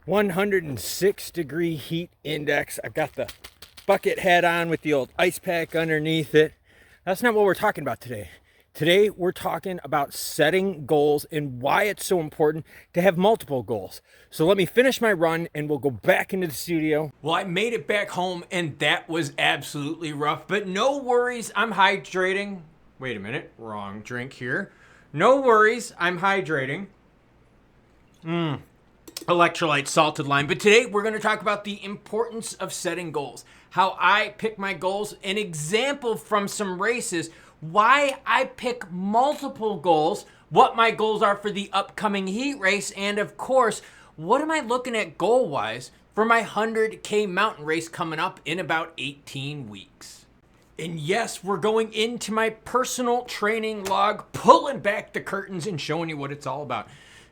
106-degree heat index. I've got the bucket hat on with the old ice pack underneath it. That's not what we're talking about today. Today, we're talking about setting goals and why it's so important to have multiple goals. So let me finish my run and we'll go back into the studio. Well, I made it back home and that was absolutely rough, but no worries, I'm hydrating. Wait a minute, wrong drink here. No worries, I'm hydrating. Electrolyte salted lime. But today we're going to talk about the importance of setting goals, how I pick my goals, an example from some races, why I pick multiple goals, what my goals are for the upcoming heat race, and of course, what am I looking at goal-wise for my 100K mountain race coming up in about 18 weeks. And yes, we're going into my personal training log, pulling back the curtains and showing you what it's all about.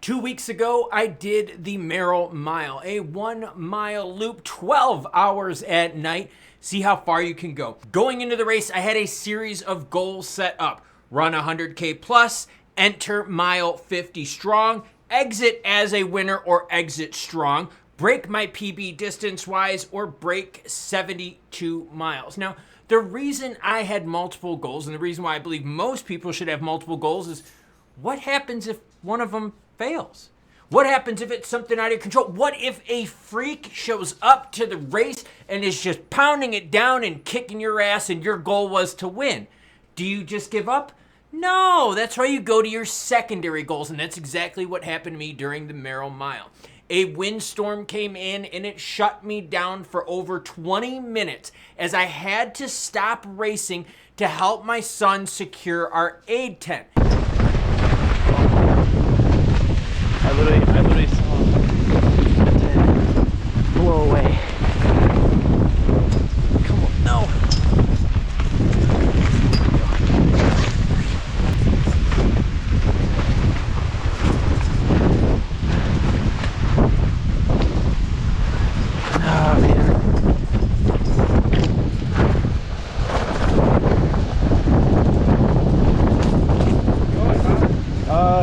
2 weeks ago, I did the Merrill Mile, a 1 mile loop, 12 hours at night. See how far you can go. Going into the race, I had a series of goals set up. Run 100K plus, enter mile 50 strong, exit as a winner or exit strong, break my PB distance-wise, or break 72 miles. Now, the reason I had multiple goals, and the reason why I believe most people should have multiple goals, is what happens if one of them fails? What happens if it's something out of your control? What if a freak shows up to the race and is just pounding it down and kicking your ass and your goal was to win? Do you just give up? No, that's why you go to your secondary goals, and that's exactly what happened to me during the Merrill Mile. A windstorm came in and it shut me down for over 20 minutes as I had to stop racing to help my son secure our aid tent. I literally saw the tent blow away. Come on, no. Oh, man.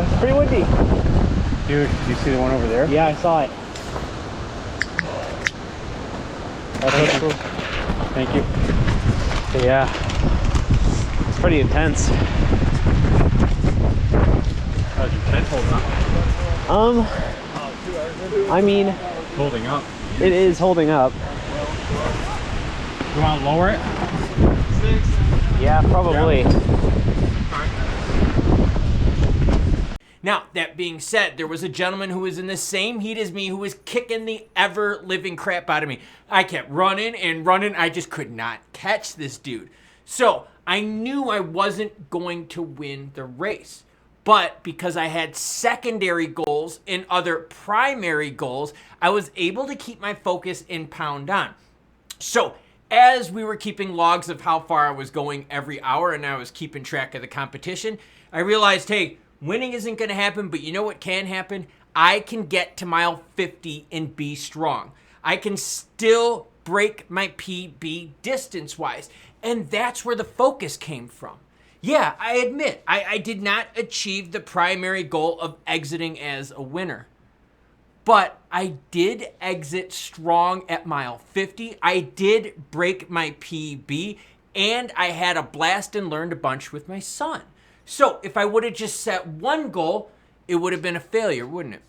It's pretty windy. Dude, did you see the one over there? Yeah, I saw it. That's cool. Thank you. Yeah, it's pretty intense. How's your tent holding up? I mean, Holding up. it is holding up. You want to lower it? Yeah, probably. Now, that being said, there was a gentleman who was in the same heat as me who was kicking the ever-living crap out of me. I kept running and running. I just could not catch this dude. So I knew I wasn't going to win the race. But because I had secondary goals and other primary goals, I was able to keep my focus and pound on. So as we were keeping logs of how far I was going every hour and I was keeping track of the competition, I realized, hey, winning isn't going to happen, but you know what can happen? I can get to mile 50 and be strong. I can still break my PB distance-wise. And that's where the focus came from. Yeah, I admit, I did not achieve the primary goal of exiting as a winner. But I did exit strong at mile 50. I did break my PB, and I had a blast and learned a bunch with my son. So if I would have just set one goal, it would have been a failure, wouldn't it?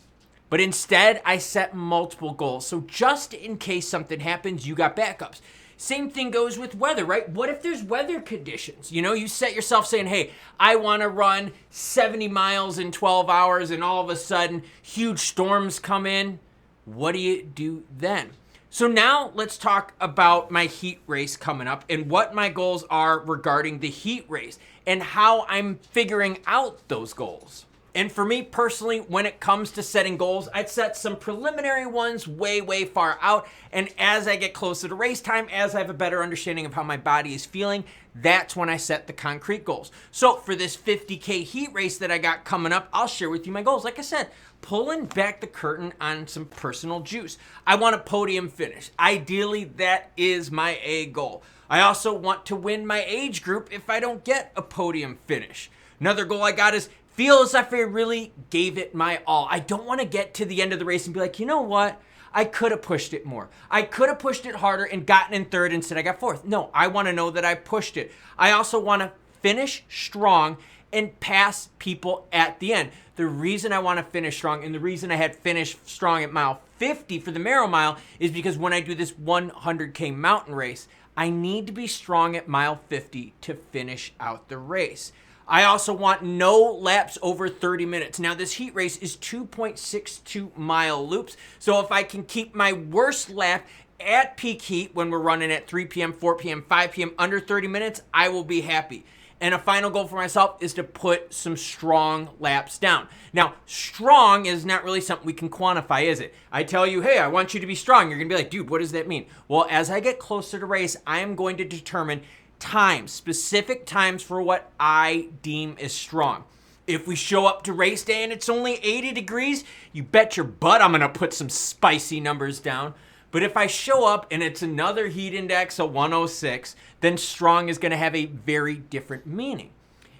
But instead, I set multiple goals. So just in case something happens, you got backups. Same thing goes with weather, right? What if there's weather conditions? You know, you set yourself saying, hey, I want to run 70 miles in 12 hours, and all of a sudden, huge storms come in. What do you do then? So now let's talk about my heat race coming up and what my goals are regarding the heat race and how I'm figuring out those goals. And for me personally, when it comes to setting goals, I'd set some preliminary ones way far out. And as I get closer to race time, as I have a better understanding of how my body is feeling, that's when I set the concrete goals. So for this 50K heat race that I got coming up, I'll share with you my goals. Like I said, pulling back the curtain on some personal juice. I want a podium finish. Ideally, that is my A goal. I also want to win my age group if I don't get a podium finish. Another goal I got is feel as if I really gave it my all. I don't want to get to the end of the race and be like, you know what? I could have pushed it more. I could have pushed it harder and gotten in third instead I got fourth. No, I want to know that I pushed it. I also want to finish strong and pass people at the end. The reason I want to finish strong and the reason I had finished strong at mile 50 for the Marrow Mile is because when I do this 100K mountain race, I need to be strong at mile 50 to finish out the race. I also want no laps over 30 minutes. Now, this heat race is 2.62 mile loops. So if I can keep my worst lap at peak heat when we're running at 3 p.m., 4 p.m., 5 p.m. under 30 minutes, I will be happy. And a final goal for myself is to put some strong laps down. Now, strong is not really something we can quantify, is it? I tell you, hey, I want you to be strong. You're going to be like, dude, what does that mean? Well, as I get closer to race, I am going to determine times, specific times for what I deem is strong. If we show up to race day and it's only 80 degrees, you bet your butt I'm going to put some spicy numbers down. But if I show up and it's another heat index of 106, then strong is going to have a very different meaning.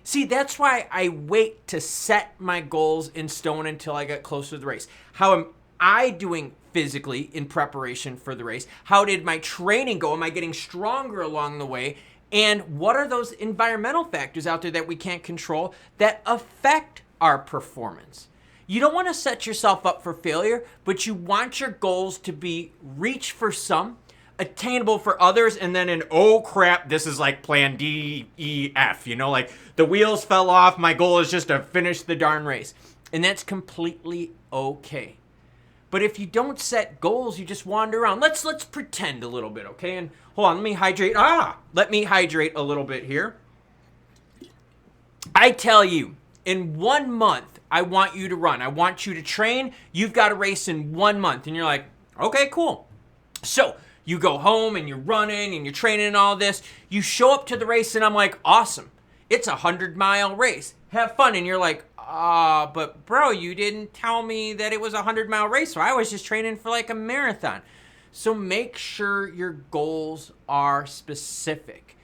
See, that's why I wait to set my goals in stone until I get closer to the race. How am I doing physically in preparation for the race? How did my training go? Am I getting stronger along the way? And what are those environmental factors out there that we can't control that affect our performance? You don't want to set yourself up for failure, but you want your goals to be reach for some, attainable for others, and then oh crap, this is like plan D, E, F, like the wheels fell off, my goal is just to finish the darn race. And that's completely okay. But if you don't set goals, you just wander around. Let's pretend a little bit, okay? And hold on, let me hydrate. Let me hydrate a little bit here. I tell you, in 1 month, I want you to run. I want you to train. You've got a race in 1 month. And you're like, okay, cool. So you go home and you're running and you're training and all this. You show up to the race and I'm like, awesome. It's a 100-mile race. Have fun. And you're like, but bro, you didn't tell me that it was a 100-mile race. So I was just training for like a marathon. So make sure your goals are specific.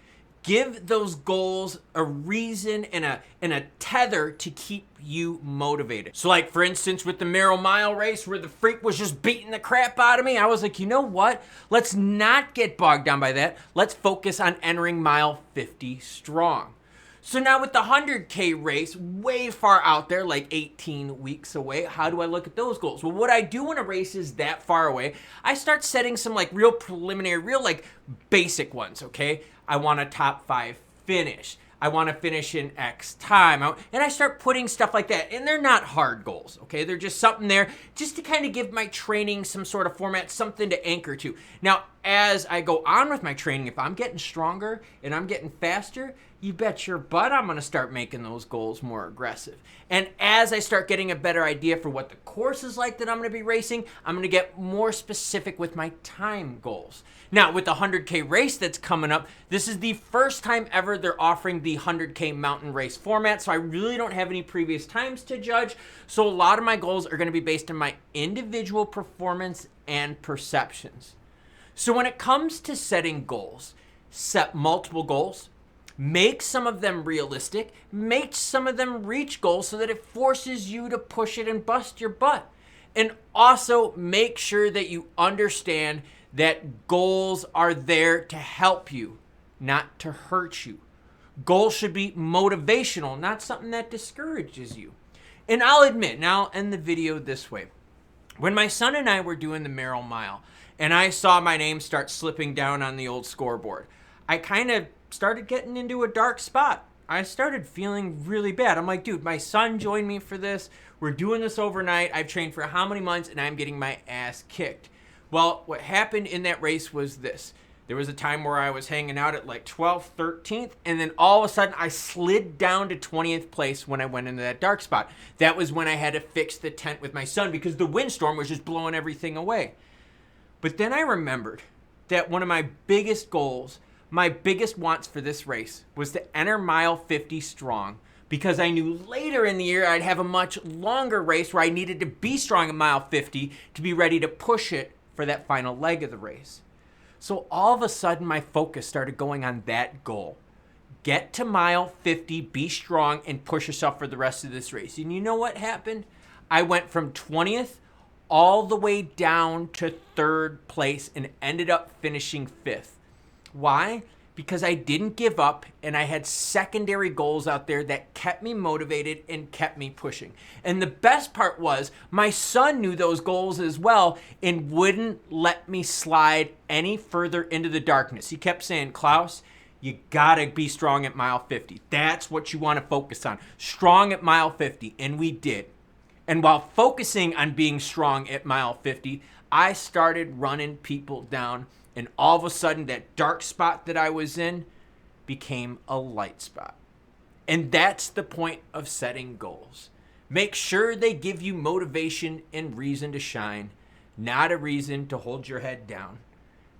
Give those goals a reason and a tether to keep you motivated. So like, for instance, with the Marrow Mile race where the freak was just beating the crap out of me, I was like, you know what? Let's not get bogged down by that. Let's focus on entering mile 50 strong. So now with the 100K race, way far out there, like 18 weeks away, how do I look at those goals? Well, what I do when a race is that far away, I start setting some like real preliminary, real like basic ones, okay? I want a top 5 finish. I want to finish in X time. And I start putting stuff like that. And they're not hard goals, okay? They're just something there just to kind of give my training some sort of format, something to anchor to. Now, as I go on with my training, if I'm getting stronger and I'm getting faster, you bet your butt I'm going to start making those goals more aggressive. And as I start getting a better idea for what the course is like that I'm going to be racing, I'm going to get more specific with my time goals. Now, with the 100K race that's coming up, this is the first time ever they're offering the 100K mountain race format, so I really don't have any previous times to judge. So a lot of my goals are going to be based on my individual performance and perceptions. So when it comes to setting goals, set multiple goals. Make some of them realistic. Make some of them reach goals so that it forces you to push it and bust your butt. And also make sure that you understand that goals are there to help you, not to hurt you. Goals should be motivational, not something that discourages you. And I'll admit, and I'll end the video this way. When my son and I were doing the Marrow Mile, and I saw my name start slipping down on the old scoreboard, I kind of started getting into a dark spot. I started feeling really bad. I'm like, dude, my son joined me for this. We're doing this overnight. I've trained for how many months and I'm getting my ass kicked. Well, what happened in that race was this. There was a time where I was hanging out at like 12th, 13th, and then all of a sudden I slid down to 20th place when I went into that dark spot. That was when I had to fix the tent with my son because the windstorm was just blowing everything away. But then I remembered that one of my biggest goals, my biggest wants for this race was to enter mile 50 strong because I knew later in the year I'd have a much longer race where I needed to be strong at mile 50 to be ready to push it for that final leg of the race. So all of a sudden my focus started going on that goal. Get to mile 50, be strong, and push yourself for the rest of this race. And you know what happened? I went from 20th all the way down to 3rd place and ended up finishing 5th. Why? Because I didn't give up and I had secondary goals out there that kept me motivated and kept me pushing. And the best part was my son knew those goals as well and wouldn't let me slide any further into the darkness. He kept saying, Klaus, you gotta be strong at mile 50. That's what you want to focus on. Strong at mile 50. And we did. And while focusing on being strong at mile 50, I started running people down. And all of a sudden, that dark spot that I was in became a light spot. And that's the point of setting goals. Make sure they give you motivation and reason to shine, not a reason to hold your head down.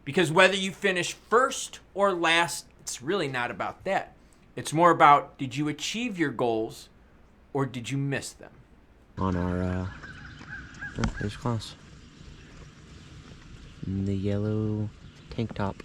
Because whether you finish first or last, it's really not about that. It's more about, did you achieve your goals or did you miss them? On our, there's Klaus. In the yellow tank top.